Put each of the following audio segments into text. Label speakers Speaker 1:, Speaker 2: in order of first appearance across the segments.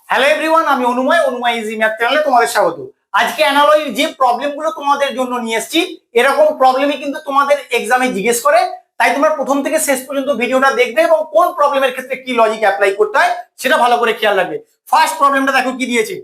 Speaker 1: Hello everyone, আমি অনুময় easy math চ্যানেলে তোমাদের স্বাগত। আজকে অ্যানালয়ের যে প্রবলেমগুলো তোমাদের জন্য নিয়ে এসেছি, এরকম প্রবলেমই কিন্তু তোমাদের এক্সামে জিজ্ঞেস করে। তাই তোমরা প্রথম থেকে শেষ পর্যন্ত ভিডিওটা দেখবে এবং কোন প্রবলেমের ক্ষেত্রে কি লজিক অ্যাপ্লাই করতে হয় সেটা ভালো করে খেয়াল রাখবে। ফার্স্ট প্রবলেমটা দেখো কি দিয়েছে,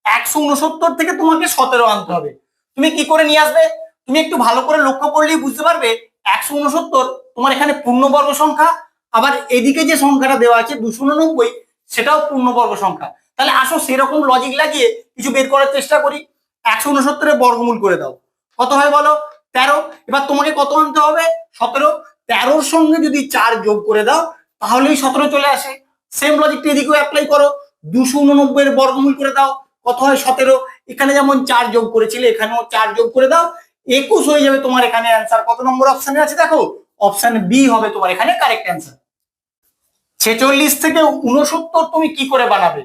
Speaker 1: 169 থেকে তোমাকে 17 আনতে হবে। তুমি কি করে নিয়ে আসবে? তুমি একটু ভালো করে লক্ষ্য করলেই বুঝতে পারবে 169 তোমার এখানে পূর্ণবর্গ সংখ্যা, আবার এদিকে যে সংখ্যাটা দেওয়া আছে 299 সেটাও পূর্ণবর্গ সংখ্যা। তাহলে আসো সেরকম লজিক লাগিয়ে কিছু বের করার চেষ্টা করি। 169 বর্গমূল করে দাও, কত হয় বলো? 13। এবার তোমাকে কত আনতে হবে? 17। 13-র সঙ্গে যদি 4 যোগ করে দাও তাহলেই 17 চলে আসে। সেম লজিকটা এদিকেও অ্যাপ্লাই করো। 289 বর্গমূল করে দাও, কত হয়? 17। এখানে যেমন 4 যোগ করেছিলে এখানেও 4 যোগ করে দাও, 21 হয়ে যাবে তোমার এখানে অ্যান্সার। কত নম্বর অপশনে আছে দেখো? অপশন বি হবে তোমার এখানে কারেক্ট অ্যান্সার। 46 থেকে 69 তুমি কি করে বানাবে?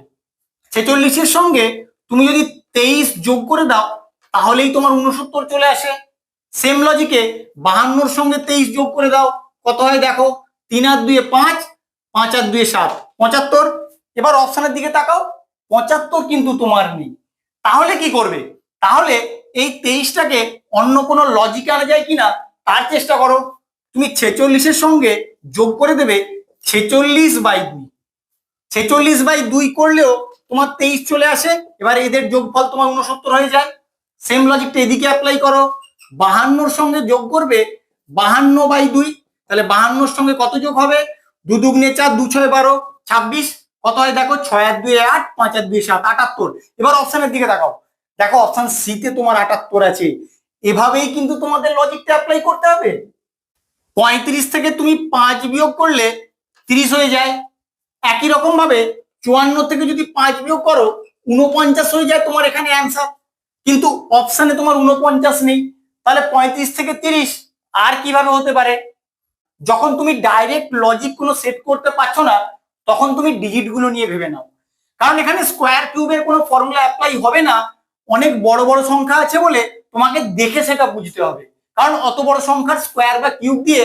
Speaker 1: 46-এর সঙ্গে তুমি যদি 23 যোগ করে দাও তাহলেই তোমার 69 চলে আসে। সেম লজিকে 52-র সঙ্গে 23 যোগ করে দাও, কত হয় দেখো? 3 আর 2 5, 5 আর 2 7, 75। এবার অপশনের দিকে তাকাও, 75 কিন্তু তোমার নেই। তাহলে কি করবে? তাহলে এই 23টাকে অন্য কোনো লজিকে আনা যায় কিনা তার চেষ্টা করো। তুমি 46-এর সঙ্গে যোগ করে দেবে 46/2। 46/2 করলেও তোমার 23 চলে আসে। এবার এদের যোগফল তোমার 69 হয়ে যায়। সেম লজিকটা এদিকে অ্যাপ্লাই করো। 52-র সঙ্গে যোগ করবে 52/2। তাহলে 52-র সঙ্গে কত যোগ হবে? 2 দুগুণে 4, 2 6 12, 26। কত হয় দেখো? 6 আর 2 8, 5 আর 2 7, 78। এবার অপশনের দিকে তাকাও, দেখো অপশন সি তে তোমার 78 আছে। এভাবেই কিন্তু তোমাদের লজিকটা অ্যাপ্লাই করতে হবে। 35 থেকে তুমি 5 বিয়োগ করলে 30 হয়ে যায়। একই রকম ভাবে 54 থেকে যদি 5 বিয়োগ করো 49 হয়ে যায় তোমার এখানে অ্যান্সার। কিন্তু অপশনে তোমার 49 নেই। তাহলে 35 থেকে 30 আর কিভাবে হতে পারে? যখন তুমি ডাইরেক্ট লজিক কোনো সেট করতে পারছো না তখন তুমি ডিজিট গুলো নিয়ে ভেবে নাও, কারণ এখানে স্কোয়ার কিউবের কোনো ফর্মুলা অ্যাপ্লাই হবে না। অনেক বড় বড় সংখ্যা আছে বলে তোমাকে দেখে সেটা বুঝতে হবে, কারণ অত বড় সংখ্যার স্কোয়ার বা কিউব দিয়ে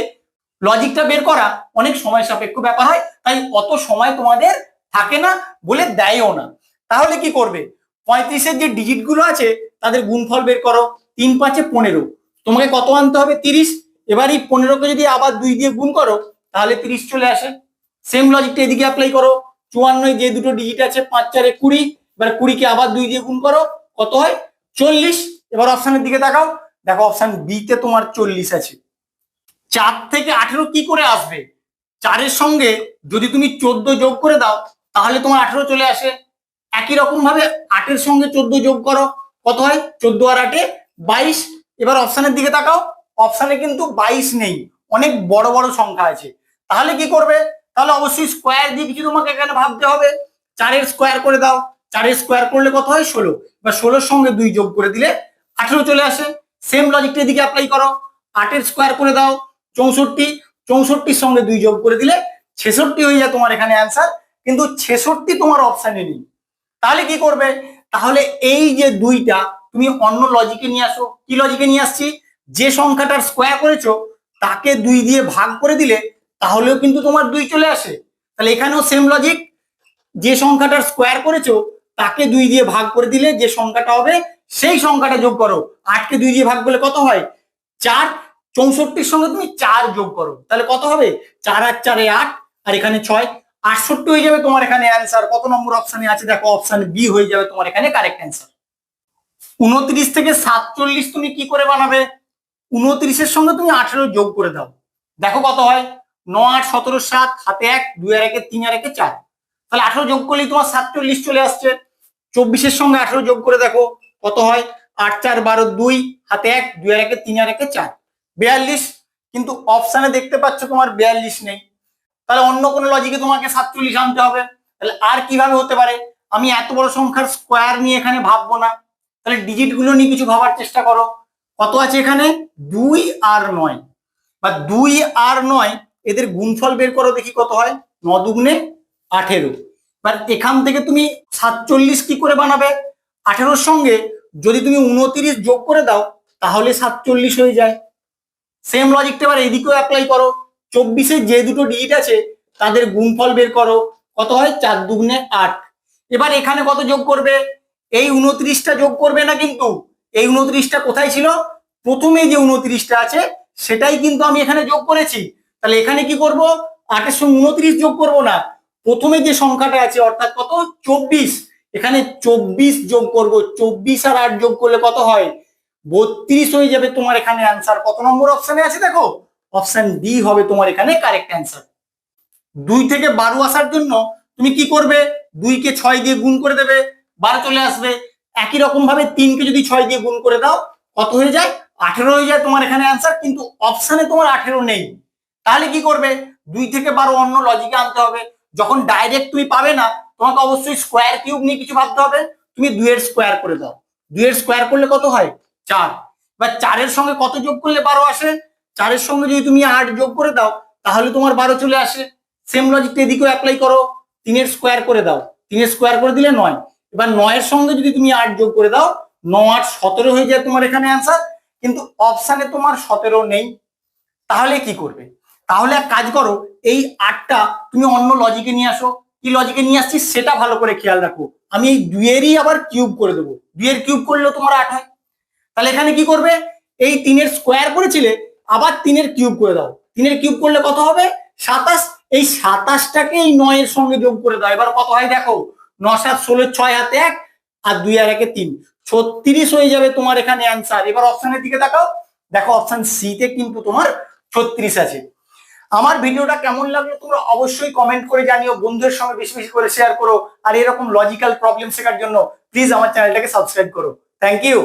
Speaker 1: লজিকটা বের করা অনেক সময় সাপেক্ষ ব্যাপার হয়। তাই অত সময় তোমাদের থাকে না বলে দেয়ও না। তাহলে কি করবে? 35-এর যে ডিজিট গুলো আছে তাদের গুণফল বের করো। 3 5 15, তোমাকে কত আনতে হবে? 30। এবার এই 15কে যদি আবার 2 দিয়ে গুণ করো তাহলে 30 চলে আসে। সেম লজিকটা এদিকে অ্যাপ্লাই করো। 54 যে দুটো ডিজিট আছে 5 4 20, এবার 20কে আবার 2 দিয়ে গুণ করো, কত হয়? 40। এবার অপশনের দিকে তাকাও, দেখো অপশন বি তে তোমার 40 আছে। 4 থেকে 18 কি করে আসবে? 4-এর সঙ্গে যদি তুমি 14 যোগ করে দাও তাহলে তোমার 18 চলে আসে। একই রকম ভাবে 8-এর সঙ্গে 14 যোগ করো, কত হয়? 14 আর 8 22। এবার অপশনের দিকে তাকাও, অপশনে কিন্তু 22 নেই, অনেক বড় বড় সংখ্যা আছে। তাহলে কি করবে? তাহলে অবশ্যই স্কোয়ার দিয়ে কিছু তোমাকে এখানে ভাবতে হবে। 4-এর স্কোয়ার করে দাও, 4-এর স্কোয়ার করলে কত হয়? 16। এবার 16-র সঙ্গে 2 যোগ করে দিলে 18 চলে আসে। সেম লজিকটা এদিকে অ্যাপ্লাই করো। 8-এর স্কোয়ার করে দাও 64, 64-র সঙ্গে 2 যোগ করে দিলে 66 হয়ে যায় তোমার এখানে অ্যান্সার। কিন্তু 66 তোমার অপশানে নেই। তাহলে কি করবে? তাহলে এই যে 2টা তুমি অন্য লজিকে নিয়ে আসো। কি লজিকে নিয়ে আসছি? যে সংখ্যাটার স্কোয়ার করেছো তাকে 2 দিয়ে ভাগ করে দিলে তাহলেও কিন্তু তোমার 2 চলে আসে। তাহলে এখানেও সেম লজিক, যে সংখ্যাটার স্কোয়ার করেছো তাকে 2 দিয়ে ভাগ করে দিলে যে সংখ্যাটা হবে সেই সংখ্যাটা যোগ করো। 8কে 2 দিয়ে ভাগ করলে কত হয়? 4। 64-র সঙ্গে তুমি 4 যোগ করো, তাহলে কত হবে? 4 আর 4 8, আর এখানে 6, 68 হয়ে যাবে তোমার এখানে অ্যান্সার। কত নম্বর অপশনে আছে দেখো? অপশন বি হয়ে যাবে তোমার এখানে কারেক্ট অ্যান্সার। 29 থেকে 47 তুমি কি করে বানাবে? 29-এর সঙ্গে তুমি 18 যোগ করে দাও, দেখো কত হয়? 9 8 17 7, হাতে 1, 2 আর 1 3 আর 1 4। তাহলে 18 যোগ করলেই তোমার 47 চলে আসছে। 24-এর সঙ্গে 18 যোগ করে দেখো কত হয়? 8 4 12 2, হাতে 1, 2 আর 1 3 আর 1 4, 42। কিন্তু অপশনে দেখতে পাচ্ছ তোমার 42 নেই। তাহলে অন্য কোনো লজিকে তোমাকে 47 আনতে হবে। তাহলে আর কিভাবে হতে পারে? আমি এত বড় সংখ্যার স্কোয়ার নিয়ে এখানে ভাববো না, তাহলে ডিজিট গুলো নিয়ে কিছু ভাবার চেষ্টা করো। কত আছে এখানে? 2 আর 9, বা 2 আর 9 এদের গুণফল বের করো দেখি কত হয়? 9 দুগুণে 18। এবার এখান থেকে তুমি 47 কি করে বানাবে? 18-র সঙ্গে যদি তুমি 29 যোগ করে দাও তাহলে 47 হয়ে যায়। সেম লজিকটা এবার এদিকেও অ্যাপ্লাই করো। 24-এর যে দুটো ডিজিট আছে তাদের গুণফল বের করো, কত হয়? 4 দুগুণে 8। এবার এখানে কত যোগ করবে? এই 29টা যোগ করবে না, কিন্তু এই 29টা কোথায় ছিল? প্রথমে যে 29টা আছে সেটাই কিন্তু আমি এখানে যোগ করেছি। তাহলে এখানে কি করব? 8 এর সঙ্গে 29 যোগ করব না, প্রথমে যে সংখ্যাটা আছে অর্থাৎ কত 24, এখানে 24 যোগ করব। 24 আর 8 যোগ করলে কত হয়? 32 হয়ে যাবে তোমার এখানে অ্যান্সার। কত নম্বর অপশনে আছে দেখো? অপশন ডি হবে তোমার এখানে কারেক্ট অ্যান্সার। 2 থেকে 12 আসার জন্য তুমি কি করবে? 2 কে 6 দিয়ে গুণ করে দেবে, 12 চলে আসবে। একই রকম ভাবে 3 কে যদি 6 দিয়ে গুণ করে দাও কত হয়ে যায়? 18 হয়ে যায় তোমার এখানে অ্যান্সার। কিন্তু অপশনে তোমার 18 নেই, তাহলে কি করবে? 2 থেকে 12 অন্য লজিকে আনতে হবে। যখন ডাইরেক্ট তুমি পাবে না, তোমাকে অবশ্যই স্কোয়ার কিউব নিয়ে কিছু ভাবতে হবে। তুমি 2 এর স্কোয়ার করে দাও, 2 এর স্কোয়ার করলে কত হয়? 4। এবার 4 এর সঙ্গে কত যোগ করলে 12 আসে? 4 এর সঙ্গে যদি তুমি 8 যোগ করে দাও তাহলে তোমার 12 চলে আসে। সেম লজিকটা এদিকেও অ্যাপ্লাই করো, 3 এর স্কোয়ার করে দাও, 3 এর স্কোয়ার করে দিলে 9। এবার 9 এর সঙ্গে যদি তুমি 8 যোগ করে দাও, 9 8 17 হয়ে যায় তোমার এখানে অ্যান্সার। কিন্তু অপশানে তোমার 17 নেই, তাহলে কি করবে? তাহলে এক কাজ করো, এই 8টা তুমি অন্য লজিকে নিয়ে আসো। কি লজিকে নিয়ে আসছি সেটা ভালো করে খেয়াল রাখো। আমি এই 2 এরই আবার কিউব করে দেবো, 2 এর কিউব করলেও তোমার 8 হয়। তাহলে এখানে কি করবে? এই 3 এর স্কোয়ার করেছিলে, আবার 3 এর কিউব করে দাও। 3 এর কিউব করলে কত হবে? 27। এই 27টাকে এই 9 এর সঙ্গে যোগ করে দাও। এবার কত হয় দেখো? 9 7 16 6 হাতে 1 আর 2 আর 1 3, 36 হয়ে যাবে তোমার এখানে অ্যান্সার। এবার অপশনের দিকে তাকাও, দেখো অপশন সি তে কিন্তু তোমার 36 আছে। আমার ভিডিওটা কেমন লাগলো তোমরা অবশ্যই কমেন্ট করে জানিও, বন্ধুদের সঙ্গে বেশি বেশি করে শেয়ার করো। আর এরকম লজিক্যাল প্রবলেম শেখার জন্য প্লিজ আমার চ্যানেলটাকে সাবস্ক্রাইব করো। Thank you.